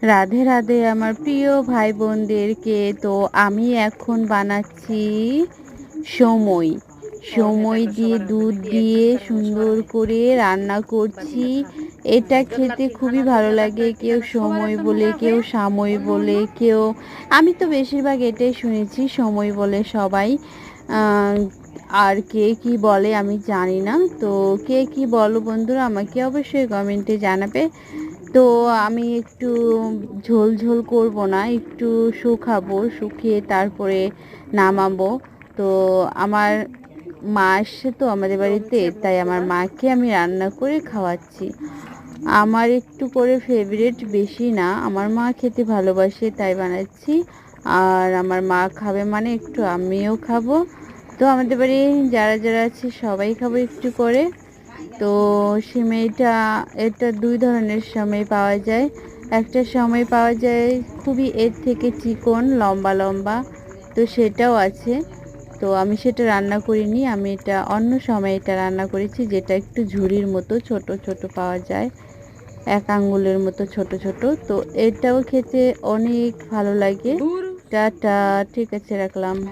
রাধে রাধে আমার প্রিয় ভাই বোনদেরকে। তো আমি এখন বানাচ্ছি সমই। সমই দিয়ে দুধ দিয়ে সুন্দর করে রান্না করছি। এটা খেতে খুবই ভালো লাগে। কেউ সমই বলে, কেউ সামই বলে, কেউ, আমি তো বেশিরভাগ এটাই শুনেছি সমই বলে সবাই। আহ, আর কে কি বলে আমি জানি না। তো কে কি বলো বন্ধুরা, আমাকে অবশ্যই কমেন্টে জানাবে। তো আমি একটু ঝোল ঝোল করব না, একটু শুকাবো, শুকিয়ে তারপরে নামাবো। তো আমার মা আসছে তো আমাদের বাড়িতে, তাই আমার মাকে আমি রান্না করে খাওয়াচ্ছি। আমার একটু করে ফেভারিট, বেশি না, আমার মা খেতে ভালোবাসে তাই বানাচ্ছি। আর আমার মা খাবে মানে একটু আমিও খাবো। তো আমাদের বাড়ি যারা যারা আছে সবাই খাবো একটু করে। তো সিমাইটা, এটা দুই ধরনের সিমাই পাওয়া যায়। একটা সিমাই পাওয়া যায় খুবই এর থেকে চিকন লম্বা লম্বা, তো সেটাও আছে। তো আমি সেটা রান্না করিনি, আমি এটা অন্য সময় এটা রান্না করেছি, যেটা একটু ঝুড়ির মতো ছোট ছোট পাওয়া যায়, এক আঙ্গুলের মতো ছোট ছোট। তো এটাও খেতে অনেক ভালো লাগে। টাটা, ঠিক আছে, রাখলাম।